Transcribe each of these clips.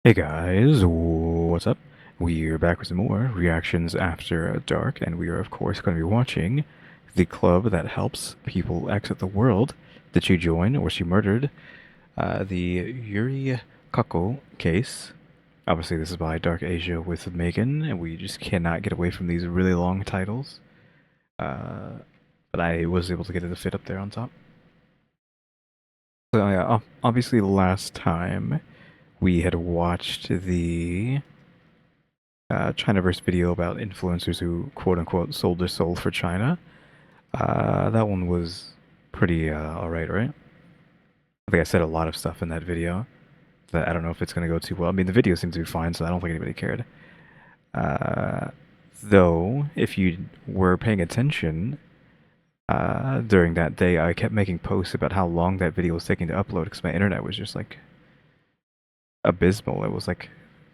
Hey guys, what's up? We're back with some more reactions after dark, and we are of course going to be watching the club that helps people exit the world that she joined or she murdered, the Yuri Kako case. Obviously, this is by Dark Asia with Megan, and we just cannot get away from these really long titles. Uh, but I was able to get it to fit up there on top. So yeah, obviously last time we had watched the Chinaverse video about influencers who quote unquote sold their soul for China. That one was pretty alright, right? I think I said a lot of stuff in that video that I don't know if it's gonna go too well. I mean, the video seemed to be fine, so I don't think anybody cared. Uh, though, if you were paying attention during that day, I kept making posts about how long that video was taking to upload because my internet was just like abysmal. It was like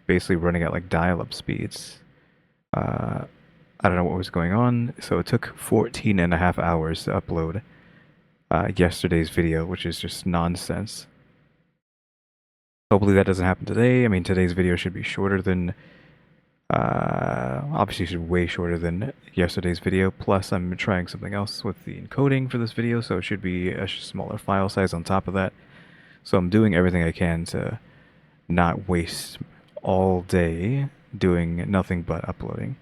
basically running at like dial-up speeds. Uh, I don't know what was going on, so it took 14 and a half hours to upload yesterday's video, which is just nonsense. Hopefully that doesn't happen today. I mean, today's video should be shorter than, obviously should way shorter than yesterday's video, plus I'm trying something else with the encoding for this video, so it should be a smaller file size on top of that. So I'm doing everything I can to not waste all day doing nothing but uploading.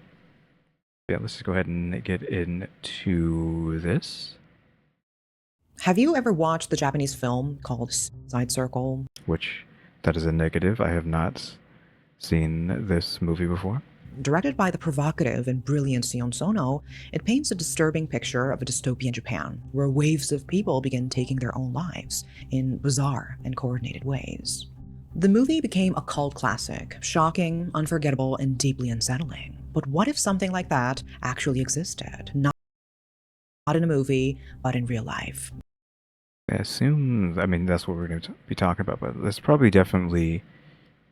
Yeah, let's just go ahead and get into this. Have you ever watched the Japanese film called Side Circle? Which, that is a negative. I have not seen this movie before. Directed by the provocative and brilliant Sion Sono, it paints a disturbing picture of a dystopian Japan, where waves of people begin taking their own lives in bizarre and coordinated ways. The movie became a cult classic, shocking, unforgettable, and deeply unsettling. But what if something like that actually existed? Not in a movie, but in real life. I assume, I mean, that's what we're going to be talking about, but there's probably definitely,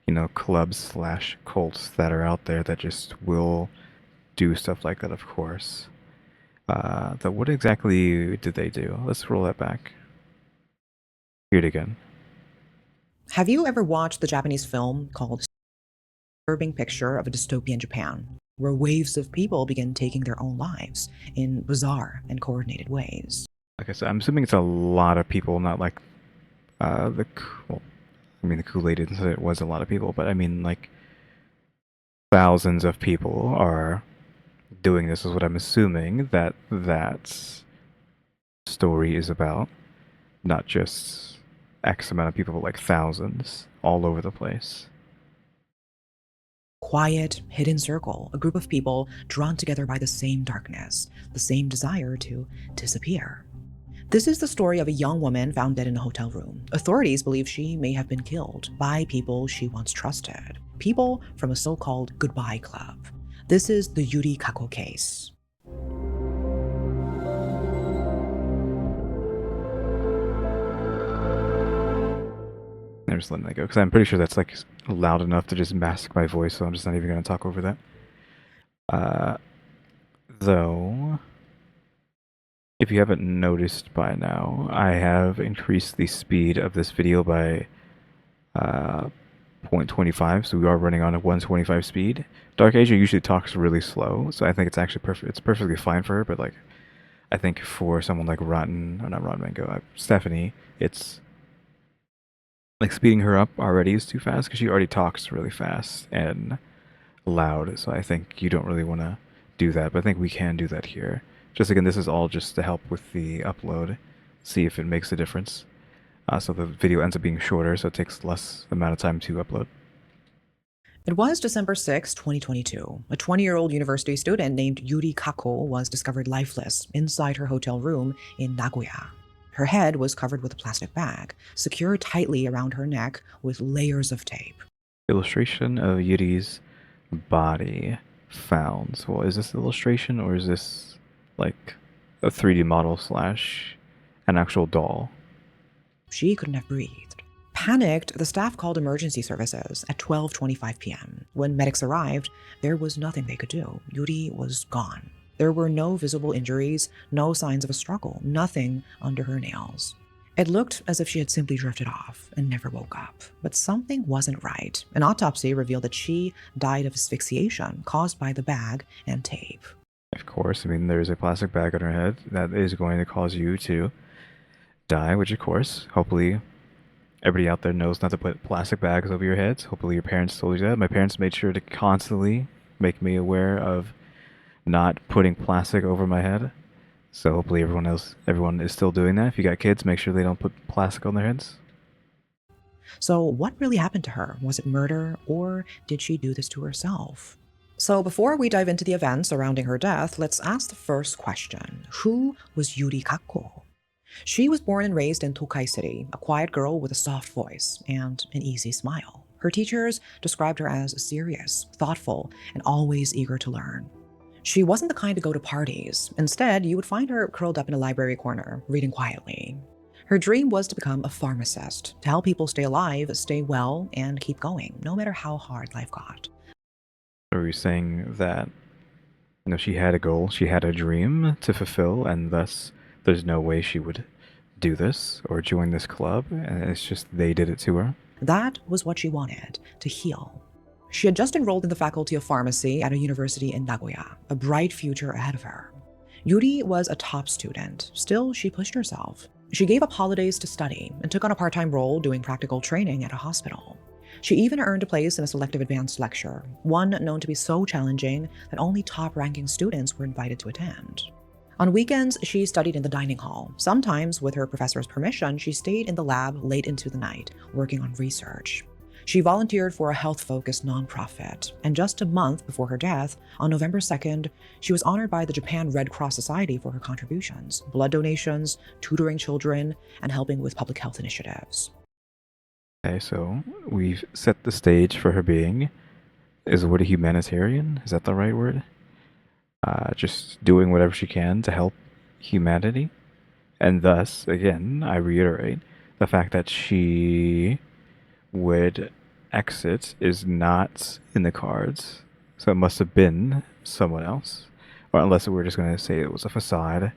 you know, clubs slash cults that are out there that just will do stuff like that, of course. Though what exactly did they do? Let's roll that back. Hear it again. Have you ever watched the Japanese film called disturbing picture of a dystopian Japan, where waves of people begin taking their own lives in bizarre and coordinated ways? Like I said, I'm assuming it's a lot of people, not like well, I mean, the Kool-Aid didn't say it was a lot of people, but I mean, like, thousands of people are doing this, is what I'm assuming that story is about. Not just X amount of people, but like thousands all over the place. Quiet, hidden circle, a group of people drawn together by the same darkness, the same desire to disappear. This is the story of a young woman found dead in a hotel room. Authorities believe she may have been killed by people she once trusted, people from a so-called goodbye club. This is the Yuri Kako case. I'm just letting that go because I'm pretty sure that's like loud enough to just mask my voice, so I'm just not even going to talk over that. Though, if you haven't noticed by now, I have increased the speed of this video by 0.25, so we are running on a 125 speed. Dark Asia usually talks really slow, so I think it's actually perfect. It's perfectly fine for her, but like, I think for someone like Rotten, or not Rotten Mango, Stephanie, it's like speeding her up already is too fast because she already talks really fast and loud. So I think you don't really want to do that, but I think we can do that here. Just again, this is all just to help with the upload, see if it makes a difference. So the video ends up being shorter, so it takes less amount of time to upload. It was December 6, 2022. A 20-year-old university student named Yuri Kako was discovered lifeless inside her hotel room in Nagoya. Her head was covered with a plastic bag, secured tightly around her neck with layers of tape. Illustration of Yuri's body found. Well, is this illustration or is this like a 3D model slash an actual doll? She couldn't have breathed. Panicked, the staff called emergency services at 12:25 p.m. When medics arrived, there was nothing they could do. Yuri was gone. There were no visible injuries, no signs of a struggle, nothing under her nails. It looked as if she had simply drifted off and never woke up. But something wasn't right. An autopsy revealed that she died of asphyxiation caused by the bag and tape. Of course, I mean, there's a plastic bag on her head that is going to cause you to die, which, of course, hopefully everybody out there knows not to put plastic bags over your heads. Hopefully your parents told you that. My parents made sure to constantly make me aware of not putting plastic over my head. So hopefully everyone is still doing that. If you got kids, make sure they don't put plastic on their heads. So, what really happened to her? Was it murder, or did she do this to herself? So, before we dive into the events surrounding her death, let's ask the first question. Who was Yuri Kakko? She was born and raised in Tokai City, a quiet girl with a soft voice and an easy smile. Her teachers described her as serious, thoughtful, and always eager to learn. She wasn't the kind to go to parties. Instead, you would find her curled up in a library corner, reading quietly. Her dream was to become a pharmacist, to help people stay alive, stay well, and keep going, no matter how hard life got. Are you saying that she had a goal, she had a dream to fulfill, and thus there's no way she would do this or join this club, and it's just they did it to her? That was what she wanted, to heal. She had just enrolled in the Faculty of Pharmacy at a university in Nagoya, a bright future ahead of her. Yuri was a top student. Still, she pushed herself. She gave up holidays to study and took on a part-time role doing practical training at a hospital. She even earned a place in a selective advanced lecture, one known to be so challenging that only top-ranking students were invited to attend. On weekends, she studied in the dining hall. Sometimes, with her professor's permission, she stayed in the lab late into the night, working on research. She volunteered for a health-focused nonprofit, and just a month before her death, on November 2nd, she was honored by the Japan Red Cross Society for her contributions, blood donations, tutoring children, and helping with public health initiatives. Okay, so we've set the stage for her being, is the word a humanitarian? Is that the right word? Just doing whatever she can to help humanity. And thus, again, I reiterate, the fact that she would exit is not in the cards. So it must have been someone else. Or unless we're just going to say it was a facade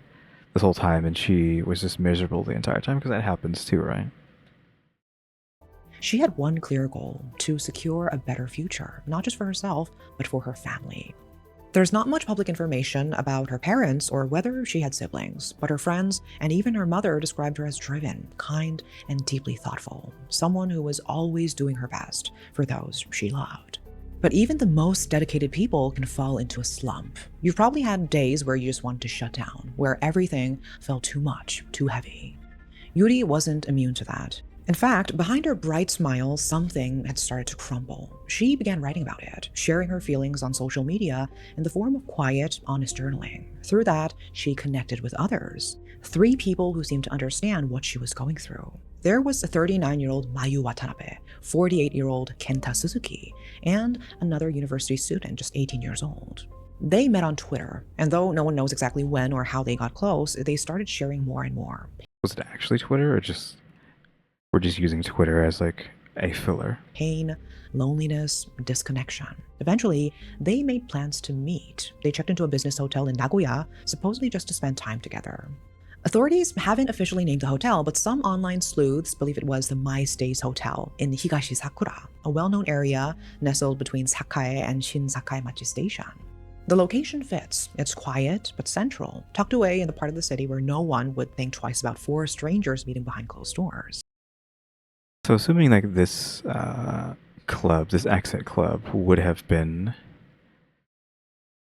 this whole time and she was just miserable the entire time, because that happens too, right? She had one clear goal: to secure a better future, not just for herself, but for her family. There's not much public information about her parents or whether she had siblings, but her friends and even her mother described her as driven, kind, and deeply thoughtful, someone who was always doing her best for those she loved. But even the most dedicated people can fall into a slump. You've probably had days where you just wanted to shut down, where everything felt too much, too heavy. Yuri wasn't immune to that. In fact, behind her bright smile, something had started to crumble. She began writing about it, sharing her feelings on social media in the form of quiet, honest journaling. Through that, she connected with others. 3 people who seemed to understand what she was going through. There was a 39-year-old Mayu Watanabe, 48-year-old Kenta Suzuki, and another university student just 18 years old. They met on Twitter, and though no one knows exactly when or how they got close, they started sharing more and more. Was it actually Twitter, or just we're just using Twitter as like a filler? Pain, loneliness, disconnection. Eventually, they made plans to meet. They checked into a business hotel in Nagoya, supposedly just to spend time together. Authorities haven't officially named the hotel, but some online sleuths believe it was the My Stays Hotel in Higashi Sakura, a well-known area nestled between Sakae and Shin Sakaimachi Station. The location fits. It's quiet, but central, tucked away in the part of the city where no one would think twice about 4 strangers meeting behind closed doors. So assuming like this club, this exit club would have been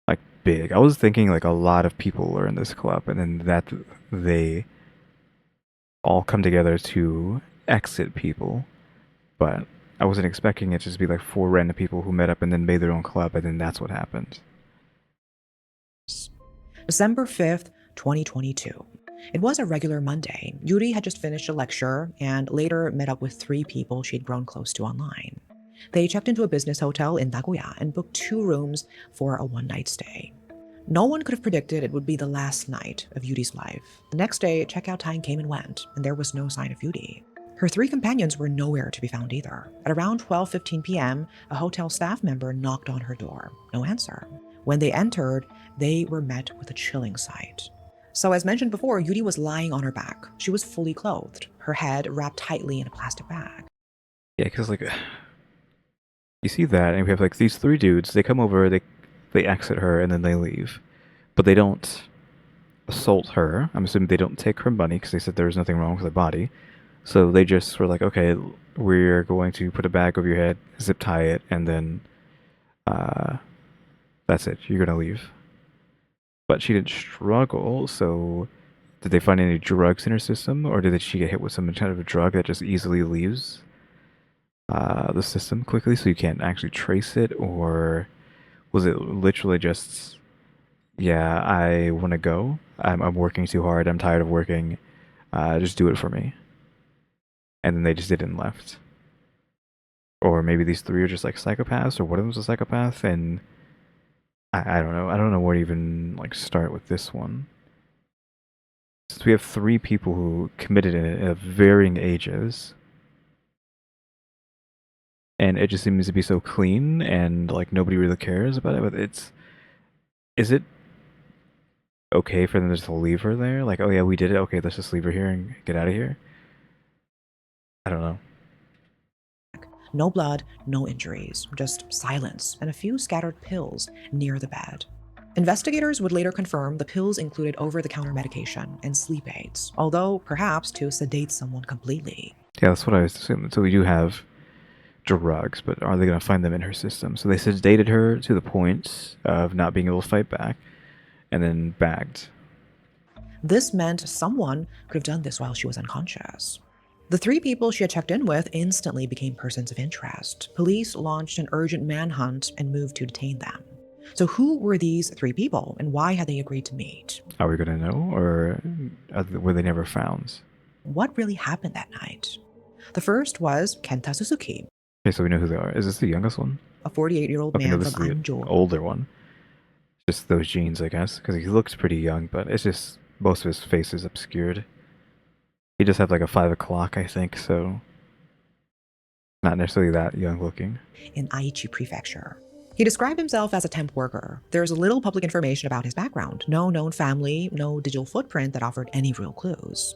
like big. I was thinking like a lot of people are in this club and then that they all come together to exit people. But I wasn't expecting it to just be like 4 random people who met up and then made their own club and then that's what happened. December 5th, 2022. It was a regular Monday. Yuri had just finished a lecture and later met up with 3 people she'd grown close to online. They checked into a business hotel in Nagoya and booked 2 rooms for a one-night stay. No one could have predicted it would be the last night of Yuri's life. The next day, checkout time came and went, and there was no sign of Yuri. Her 3 companions were nowhere to be found either. At around 12:15 p.m., a hotel staff member knocked on her door. No answer. When they entered, they were met with a chilling sight. So as mentioned before, Yuri was lying on her back. She was fully clothed, her head wrapped tightly in a plastic bag. Yeah, because like you see that, and we have like these three dudes. They come over, they exit her, and then they leave, but they don't assault her. I'm assuming they don't take her money because they said there was nothing wrong with her body. So they just were like, okay, we're going to put a bag over your head, zip tie it, and then uh, that's it. You're gonna leave. But she didn't struggle, so did they find any drugs in her system, or did she get hit with some kind of a drug that just easily leaves the system quickly, so you can't actually trace it, or was it literally just, yeah, I want to go. I'm working too hard. I'm tired of working. Just do it for me. And then they just did it and left. Or maybe these three are just like psychopaths, or one of them's a psychopath, and I don't know. I don't know where to even like start with this one. Since we have three people who committed it at varying ages, and it just seems to be so clean, and like nobody really cares about it. But is it okay for them to just leave her there? Like, oh yeah, we did it. Okay, let's just leave her here and get out of here. I don't know. No blood, no injuries, just silence and a few scattered pills near the bed. Investigators would later confirm the pills included over-the-counter medication and sleep aids, although perhaps to sedate someone completely. Yeah, that's what I was assuming. So we do have drugs, but are they going to find them in her system? So they sedated her to the point of not being able to fight back, and then bagged. This meant someone could have done this while she was unconscious. The three people she had checked in with instantly became persons of interest. Police launched an urgent manhunt and moved to detain them. So who were these three people, and why had they agreed to meet? Are we going to know, or were they never found? What really happened that night? The first was Kenta Suzuki, Okay, so we know who they are. Is this the youngest one? a 48-year-old Okay, no, man this from is the Anjo. older one. Just those genes, I guess, because he looks pretty young, but it's just most of his face is obscured. He just had like a 5 o'clock, I think, so not necessarily that young looking. In Aichi Prefecture. He described himself as a temp worker. There's little public information about his background, no known family, no digital footprint that offered any real clues.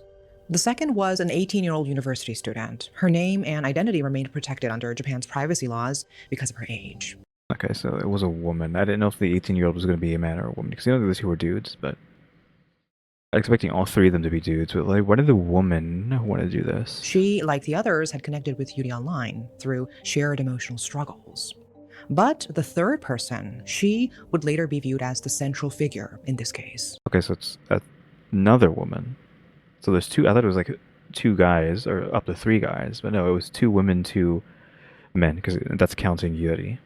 The second was an 18-year-old university student. Her name and identity remained protected under Japan's privacy laws because of her age. Okay, so it was a woman. I didn't know if the 18-year-old was going to be a man or a woman, because you know those two were dudes, but I was expecting all three of them to be dudes, but like, why did the woman want to do this? She, like the others, had connected with Yuri online through shared emotional struggles. But the third person, she would later be viewed as the central figure in this case. Okay, so it's another woman. So there's two, I thought it was like two guys, or up to three guys, but no, it was two women, two men, because that's counting Yuri.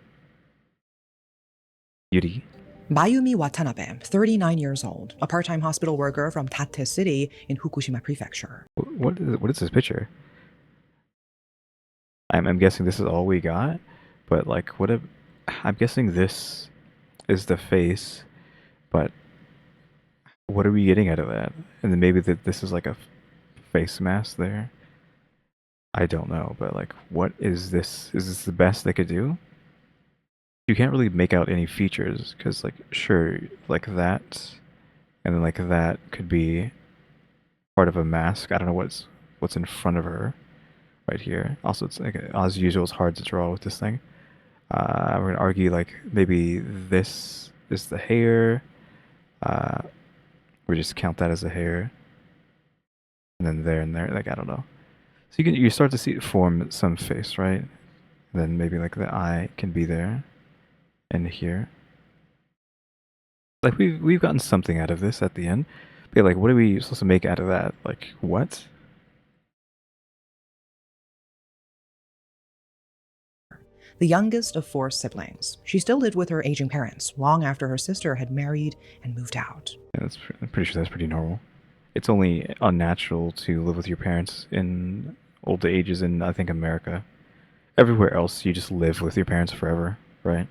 Yuri. Mayumi Watanabe, 39 years old, a part-time hospital worker from Tate City in Fukushima Prefecture. What is this picture? I'm guessing this is all we got, but like, what if, I'm guessing this is the face, but what are we getting out of that? And then maybe that this is like a face mask there. I don't know, but like, what is this? Is this the best they could do? You can't really make out any features, because like, sure, like that, and then like that could be part of a mask. I don't know what's in front of her right here. Also, it's like, as usual, it's hard to draw with this thing. We're gonna argue like maybe this is the hair. We just count that as a hair, and then there and there. Like, I don't know. So you start to see it form some face, right? Then maybe like the eye can be there, and here. Like we've gotten something out of this at the end. But like, what are we supposed to make out of that? Like, what? The youngest of four siblings, she still lived with her aging parents long after her sister had married and moved out. Yeah, I'm pretty sure that's pretty normal. It's only unnatural to live with your parents in old ages in, I think, America. Everywhere else, you just live with your parents forever, right?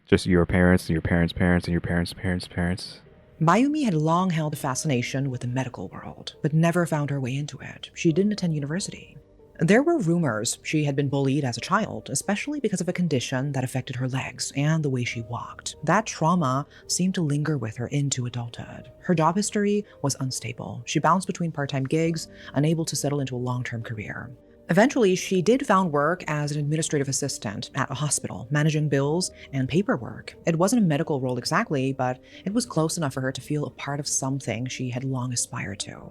Just your parents and your parents' parents and your parents' parents' parents. Mayumi had long held a fascination with the medical world, but never found her way into it. She didn't attend university. There were rumors she had been bullied as a child, especially because of a condition that affected her legs and the way she walked. That trauma seemed to linger with her into adulthood. Her job history was unstable. She bounced between part-time gigs, unable to settle into a long-term career. Eventually, she did found work as an administrative assistant at a hospital, managing bills and paperwork. It wasn't a medical role exactly, but it was close enough for her to feel a part of something she had long aspired to.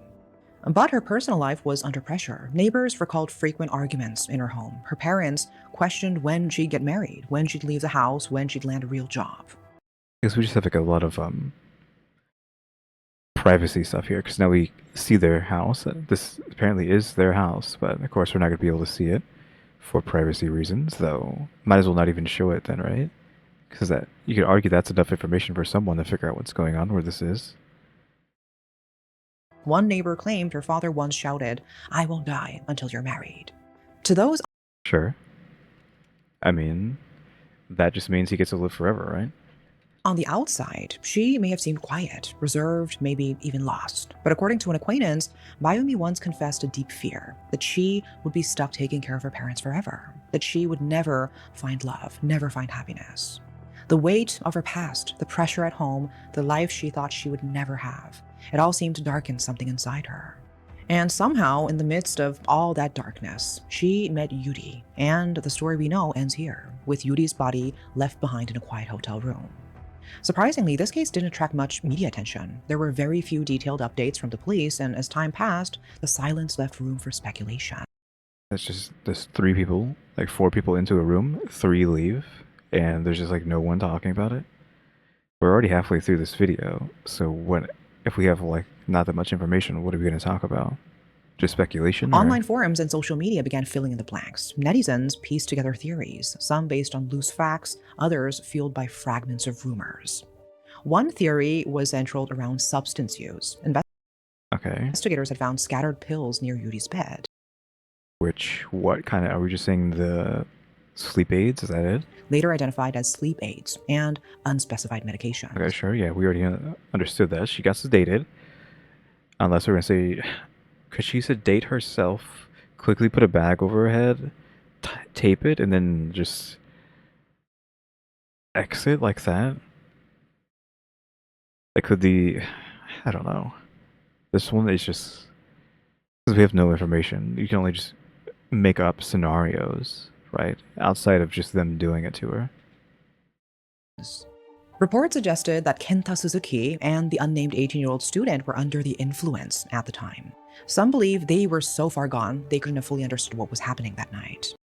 But her personal life was under pressure. Neighbors recalled frequent arguments in her home. Her parents questioned when she'd get married, when she'd leave the house, when she'd land a real job. Because we just have like a lot of privacy stuff here. Because now we see their house. This apparently is their house, but of course we're not going to be able to see it for privacy reasons. Though might as well not even show it then, right? Because that you could argue that's enough information for someone to figure out what's going on where this is. One neighbor claimed her father once shouted, "I won't die until you're married." To those Sure. I mean, that just means he gets to live forever, right? on the outside, she may have seemed quiet, reserved, maybe even lost. But according to an acquaintance, Mayumi once confessed a deep fear that she would be stuck taking care of her parents forever, that she would never find love, never find happiness. The weight of her past, the pressure at home, the life she thought she would never have, it all seemed to darken something inside her. And somehow, in the midst of all that darkness, she met Yuri, and the story we know ends here, with Yuri's body left behind in a quiet hotel room. Surprisingly, this case didn't attract much media attention. There were very few detailed updates from the police, and as time passed, the silence left room for speculation. That's just there's 3 people, like 4 people into a room, 3 leave, and there's just like no one talking about it. We're already halfway through this video, so what if we have like not that much information? What are we going to talk about? Just speculation? Online forums and social media began filling in the blanks. Netizens pieced together theories, some based on loose facts, others fueled by fragments of rumors. One theory was centered around substance use. Okay. Investigators had found scattered pills near Yuri's bed. What kind of, are we just saying the sleep aids? Is that it? Later identified as sleep aids and unspecified medications. Okay, sure. Yeah, we already understood that. She got sedated. Unless we're going to say, could she sedate herself, quickly put a bag over her head, tape it, and then just exit like that? Like, I don't know. This one is just, because we have no information. You can only just make up scenarios, right? Outside of just them doing it to her. Reports suggested that Kenta Suzuki and the unnamed 18-year-old student were under the influence at the time. Some believe they were so far gone they couldn't have fully understood what was happening that night.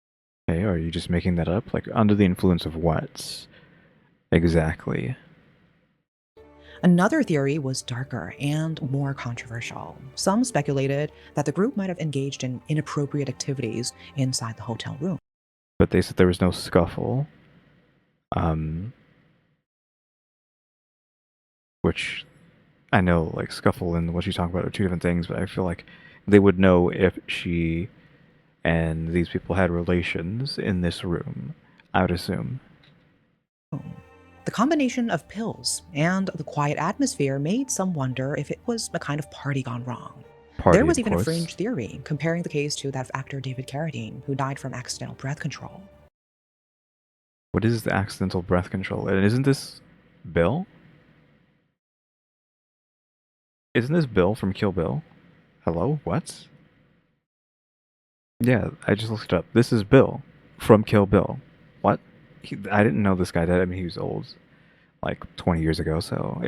Okay, are you just making that up? Like, under the influence of what? Exactly. Another theory was darker and more controversial. Some speculated that the group might have engaged in inappropriate activities inside the hotel room. But they said there was no scuffle. Which I know, like, scuffle and what you talk about are 2 different things, but I feel like they would know if she and these people had relations in this room, I would assume. The combination of pills and the quiet atmosphere made some wonder if it was a kind of party gone wrong. Party, There was of even a course. fringe theory comparing the case to that of actor David Carradine, who died from accidental breath control. What is the accidental breath control? And isn't this Bill? Isn't this Bill from Kill Bill? Hello? What? Yeah, I just looked it up. This is Bill from Kill Bill. What? I didn't know this guy died. I mean, he was old, like 20 years ago, so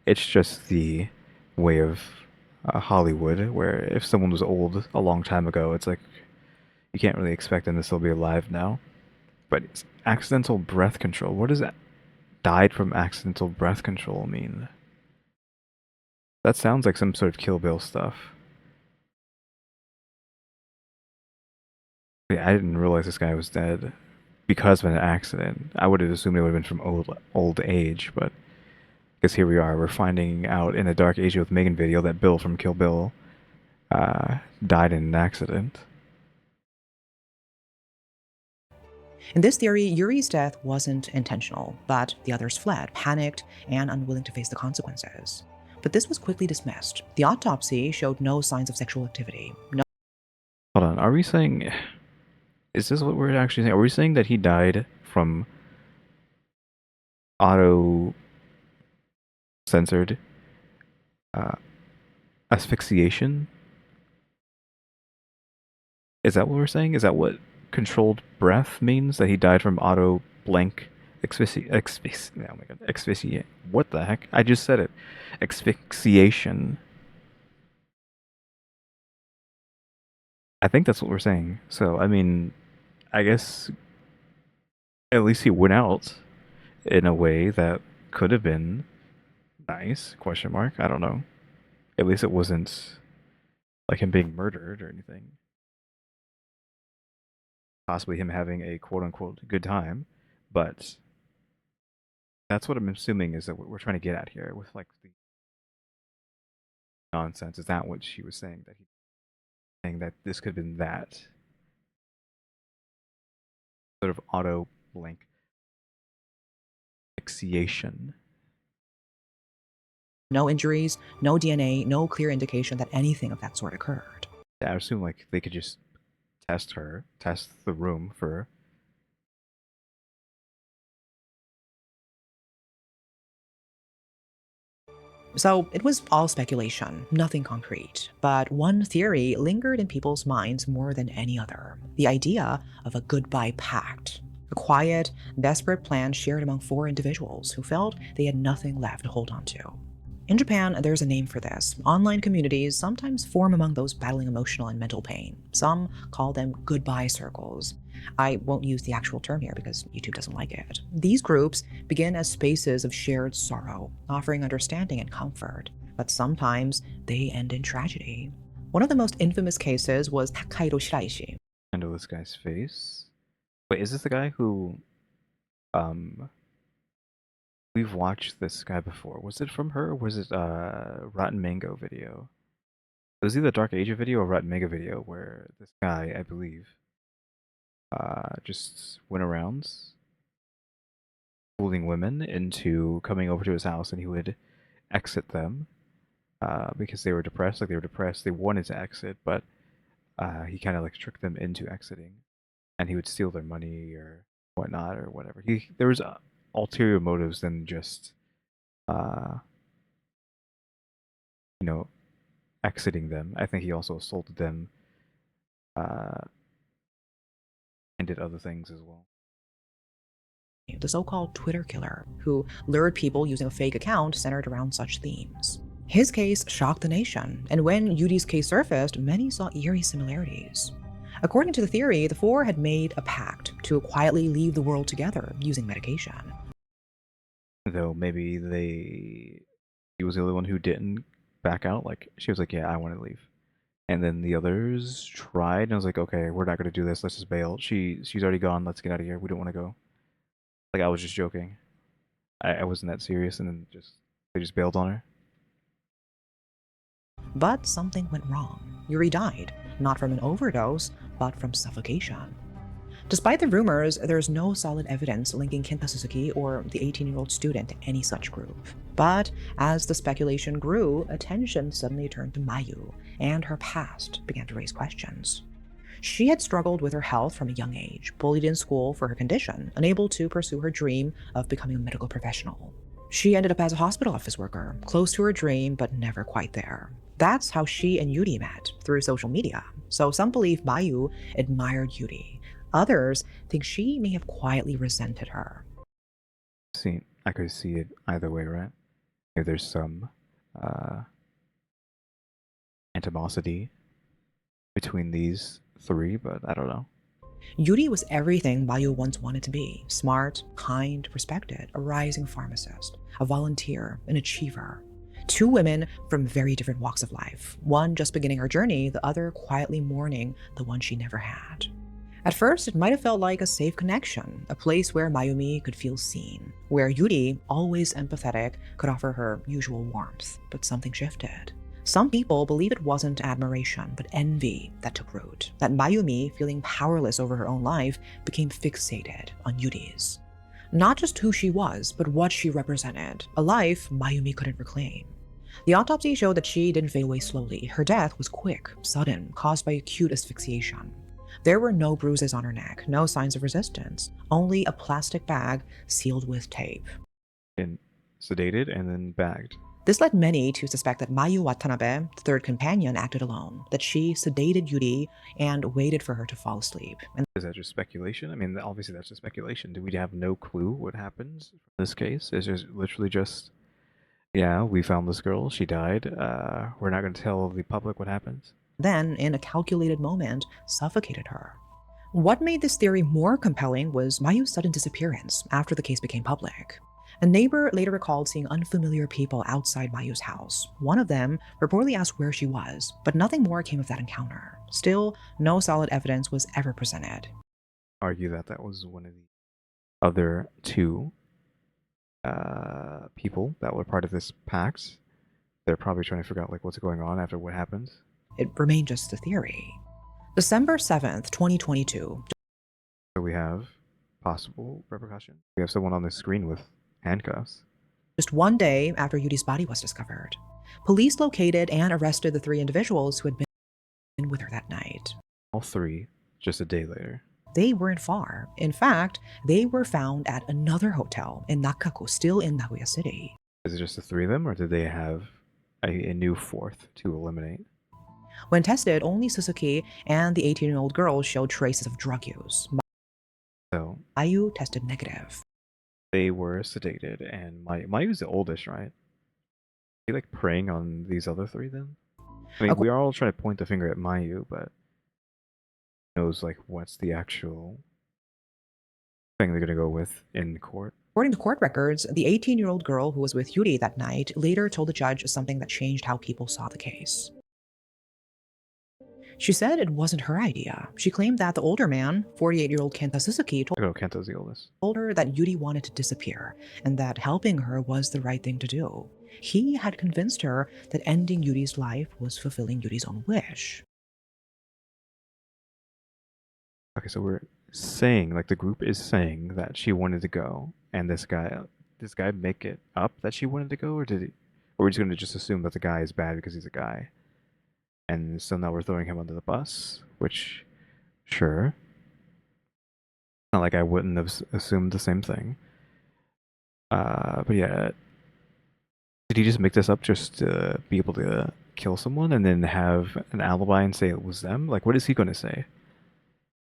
it's just the way of Hollywood, where if someone was old a long time ago, it's like you can't really expect them to still be alive now. But it's accidental breath control. What does that died from accidental breath control mean? That sounds like some sort of Kill Bill stuff. Yeah, I didn't realize this guy was dead because of an accident. I would have assumed it would have been from old age, but I guess here we are. We're finding out in a Dark Age with Megan video that Bill from Kill Bill died in an accident. In this theory, Yuri's death wasn't intentional, but the others fled, panicked, and unwilling to face the consequences. But this was quickly dismissed. The autopsy showed no signs of sexual activity, no Hold on, are we saying... Is this what we're actually saying? Are we saying that he died from auto-censored uh, asphyxiation? Is that what we're saying? Is that what controlled breath means? That he died from auto blank oh my god, asphyxiate. What the heck? I just said it. Asphyxiation. I think that's what we're saying. So, I mean, I guess at least he went out in a way that could have been nice, question mark. I don't know. At least it wasn't like him being murdered or anything. Possibly him having a quote unquote good time, but that's what I'm assuming is that what we're trying to get at here with like the nonsense. Is that what she was saying? That he saying that this could have been that sort of auto blank asphyxiation. No injuries, no DNA, no clear indication that anything of that sort occurred. I assume like they could just test the room for. So it was all speculation, nothing concrete. But one theory lingered in people's minds more than any other: the idea of a goodbye pact. A quiet, desperate plan shared among four individuals who felt they had nothing left to hold on to. In Japan, there's a name for this. Online communities sometimes form among those battling emotional and mental pain. Some call them goodbye circles. I won't use the actual term here because YouTube doesn't like it. These groups begin as spaces of shared sorrow, offering understanding and comfort, but sometimes they end in tragedy. One of the most infamous cases was Takahiro Shiraishi. Into this guy's face. Wait, is this the guy who um we've watched this guy before? Was it from her or was it Rotten Mango video? It was either Dark Asia video or Rotten Mango video where this guy, I believe, just went around fooling women into coming over to his house, and he would exit them because they were depressed. Like they were depressed, they wanted to exit, but he kind of like tricked them into exiting, and he would steal their money or whatnot or whatever. There was ulterior motives than just uh, you know, exiting them. I think he also assaulted them uh, and did other things as well. The so-called Twitter killer, who lured people using a fake account centered around such themes. His case shocked the nation, and when Yudi's case surfaced, many saw eerie similarities. According to the theory, the four had made a pact to quietly leave the world together using medication. Though maybe he was the only one who didn't back out. Like she was like, "Yeah, I want to leave," and then the others tried, and I was like, "Okay, we're not gonna do this. Let's just bail. She's already gone. Let's get out of here. We don't want to go." Like I was just joking. I wasn't that serious, and then they just bailed on her. But something went wrong. Yuri died, not from an overdose, but from suffocation. Despite the rumors, there's no solid evidence linking Kenta Suzuki or the 18-year-old student to any such group. But as the speculation grew, attention suddenly turned to Mayu, and her past began to raise questions. She had struggled with her health from a young age, bullied in school for her condition, unable to pursue her dream of becoming a medical professional. She ended up as a hospital office worker, close to her dream, but never quite there. That's how she and Yuri met, through social media. So some believe Mayu admired Yuri. Others think she may have quietly resented her. I could see it either way, right? If there's some animosity between these three, but I don't know. Yuri was everything Mayu once wanted to be: smart, kind, respected, a rising pharmacist, a volunteer, an achiever. Two women from very different walks of life, one just beginning her journey, the other quietly mourning the one she never had. At first, it might have felt like a safe connection, a place where Mayumi could feel seen, where Yuri, always empathetic, could offer her usual warmth, but something shifted. Some people believe it wasn't admiration, but envy that took root, that Mayumi, feeling powerless over her own life, became fixated on Yuri's. Not just who she was, but what she represented, a life Mayumi couldn't reclaim. The autopsy showed that she didn't fade away slowly. Her death was quick, sudden, caused by acute asphyxiation. There were no bruises on her neck, no signs of resistance, only a plastic bag sealed with tape. And sedated and then bagged. This led many to suspect that Mayu Watanabe, the third companion, acted alone, that she sedated Yuri and waited for her to fall asleep. And Is that just speculation? I mean, obviously that's just speculation. Do we have no clue what happens in this case? Is it literally just, yeah, we found this girl, she died, we're not going to tell the public what happens? then, in a calculated moment, suffocated her. What made this theory more compelling was Mayu's sudden disappearance after the case became public. A neighbor later recalled seeing unfamiliar people outside Mayu's house. One of them reportedly asked where she was, but nothing more came of that encounter. Still, no solid evidence was ever presented. Argue that that was one of the other two people that were part of this pact. They're probably trying to figure out like what's going on after what happens. It remained just a theory. December 7th, 2022. So we have possible repercussion. We have someone on the screen with handcuffs. Just one day after Yuri's body was discovered, police located and arrested the three individuals who had been with her that night. All three, just a day later. They weren't far. In fact, they were found at another hotel in Nakaku, still in Nagoya City. Is it just the three of them, or did they have a new fourth to eliminate? When tested, only Suzuki and the 18-year-old girl showed traces of drug use. So Mayu tested negative. they were sedated, and Mayu's the oldest, right? Is he like preying on these other three then? I mean, we are all trying to point the finger at Mayu, but knows like what's the actual thing they're gonna go with in court. According to court records, the 18-year-old girl who was with Yuri that night later told the judge something that changed how people saw the case. She said it wasn't her idea. She claimed that the older man, 48-year-old Kenta Suzuki, Kento's the oldest. told her that Yuri wanted to disappear and that helping her was the right thing to do. He had convinced her that ending Yuri's life was fulfilling Yuri's own wish. Okay, so we're saying, like the group is saying that she wanted to go, and this guy make it up that she wanted to go, or did he, or we're just gonna just assume that the guy is bad because he's a guy? And so now we're throwing him under the bus, which, sure. Not like I wouldn't have assumed the same thing. But yeah, did he just make this up just to be able to kill someone and then have an alibi and say it was them? Like, what is he going to say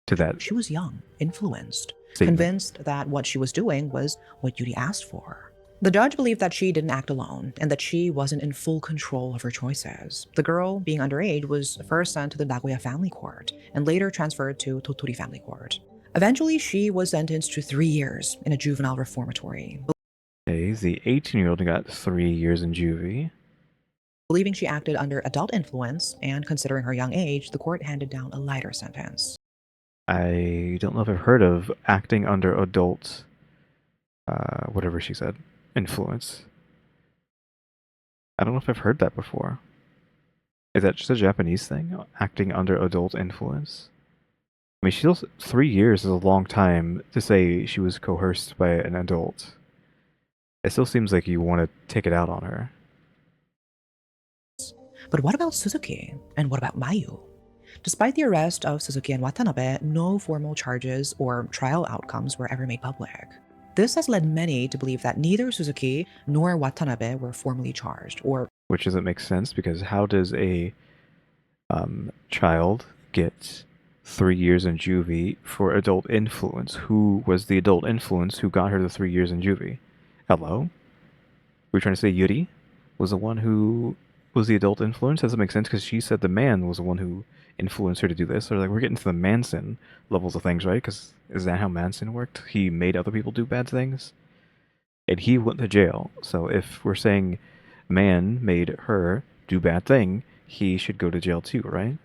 to that? She was young, influenced, statement? convinced that what she was doing was what Yuri asked for. The judge believed that she didn't act alone and that she wasn't in full control of her choices. The girl, being underage, was first sent to the Nagoya Family Court and later transferred to Tottori Family Court. Eventually, she was sentenced to 3 years in a juvenile reformatory. Okay, the 18-year-old got 3 years in juvie. Believing she acted under adult influence and considering her young age, the court handed down a lighter sentence. I don't know if I've heard of acting under adult, whatever she said, influence. I don't know if I've heard that before. Is that just a Japanese thing? Acting under adult influence? I mean, still 3 years is a long time to say she was coerced by an adult. It still seems like you want to take it out on her. But what about Suzuki? And what about Mayu? Despite the arrest of Suzuki and Watanabe, no formal charges or trial outcomes were ever made public. This has led many to believe that neither Suzuki nor Watanabe were formally charged, or which doesn't make sense, because how does a child get 3 years in juvie for adult influence? Who was the adult influence who got her the 3 years in juvie? Hello? We're trying to say Yuri was the one who was the adult influence? Doesn't make sense because she said the man was the one who influenced her to do this. So like we're getting to the Manson levels of things, right? Because is that how Manson worked? He made other people do bad things, and he went to jail. So if we're saying man made her do bad thing, he should go to jail too, right?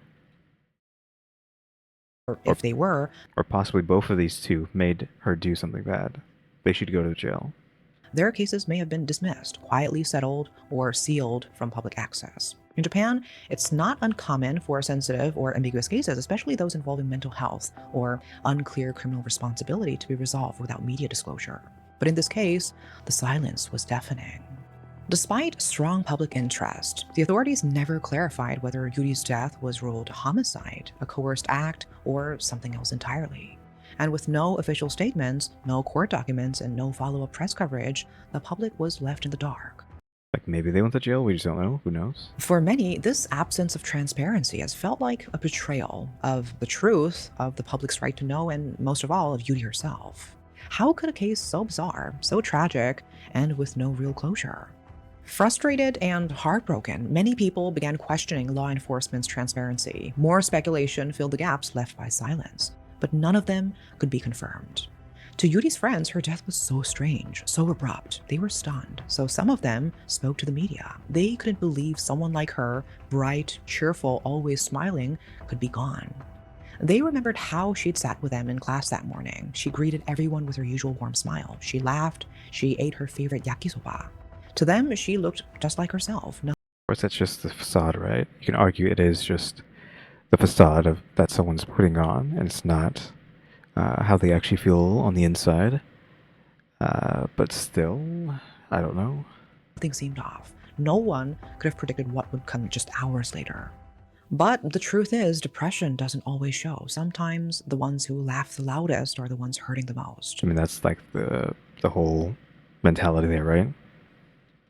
if they were, or possibly both of these two made her do something bad, they should go to jail. their cases may have been dismissed, quietly settled, or sealed from public access. In Japan, it's not uncommon for sensitive or ambiguous cases, especially those involving mental health or unclear criminal responsibility, to be resolved without media disclosure. But in this case, the silence was deafening. Despite strong public interest, the authorities never clarified whether Yuri's death was ruled a homicide, a coerced act, or something else entirely. And with no official statements, no court documents, and no follow-up press coverage, the public was left in the dark. Like maybe they went to jail, we just don't know, who knows? For many, this absence of transparency has felt like a betrayal of the truth, of the public's right to know, and most of all, of Yuri herself. How could a case so bizarre, so tragic, end with no real closure? Frustrated and heartbroken, many people began questioning law enforcement's transparency. More speculation filled the gaps left by silence, but none of them could be confirmed. To Yuri's friends, her death was so strange, so abrupt. They were stunned, so some of them spoke to the media. They couldn't believe someone like her, bright, cheerful, always smiling, could be gone. They remembered how she'd sat with them in class that morning. She greeted everyone with her usual warm smile. She laughed. She ate her favorite yakisoba. To them, she looked just like herself. Of course, that's just the facade, right? You can argue it is just the facade of that someone's putting on, and it's not how they actually feel on the inside. But still, I don't know. Nothing seemed off. No one could have predicted what would come just hours later. But the truth is, depression doesn't always show. Sometimes the ones who laugh the loudest are the ones hurting the most. I mean, that's like the whole mentality there, right?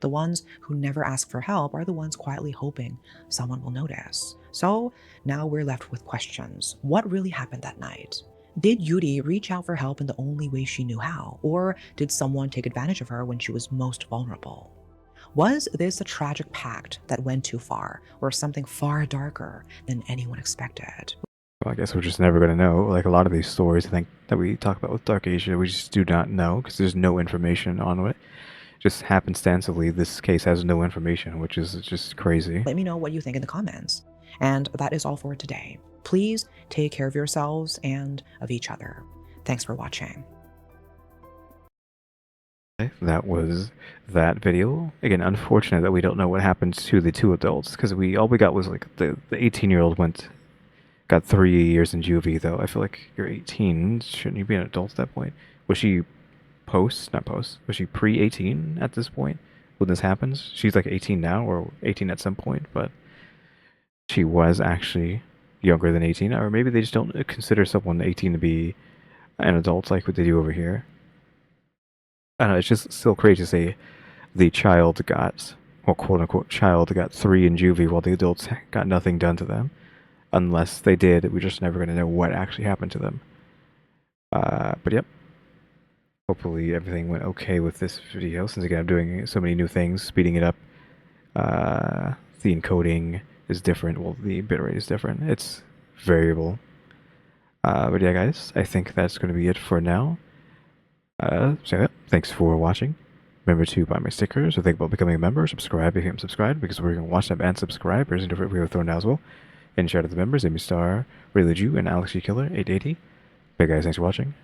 The ones who never ask for help are the ones quietly hoping someone will notice. So now we're left with questions. What really happened that night? Did Yuri reach out for help in the only way she knew how? Or did someone take advantage of her when she was most vulnerable? Was this a tragic pact that went too far, or something far darker than anyone expected? Well, I guess we're just never going to know. Like a lot of these stories, I think, that we talk about with Dark Asia, we just do not know because there's no information on it. Just happenstancely, this case has no information, which is just crazy. Let me know what you think in the comments. And that is all for today. Please take care of yourselves and of each other. Thanks for watching. That was that video. Again, unfortunate that we don't know what happened to the two adults, because all we got was like the 18-year-old got 3 years in juvie, though. I feel like you're 18, shouldn't you be an adult at that point? Was she was she pre-18 at this point when this happens? She's like 18 now, or 18 at some point, but she was actually younger than 18, or maybe they just don't consider someone 18 to be an adult like what they do over here. I don't know, it's just still crazy to say the child got, well, quote-unquote child got 3 in juvie while the adults got nothing done to them. Unless they did, we're just never going to know what actually happened to them. But yep. Hopefully everything went okay with this video, since again I'm doing so many new things, speeding it up. The encoding is different, well, the bitrate is different. It's variable. But yeah, guys, I think that's going to be it for now. So yeah, thanks for watching. Remember to buy my stickers, or think about becoming a member, subscribe if you haven't subscribed, because we're going to watch them and subscribe. There's a different video thrown down as well. And shout out to the members, EmmyStarr, RaleyDrew, and alexgkiller 880. Hey guys, thanks for watching.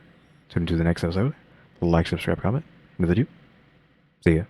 Tune into the next episode. Like, subscribe, comment. Another do. See ya.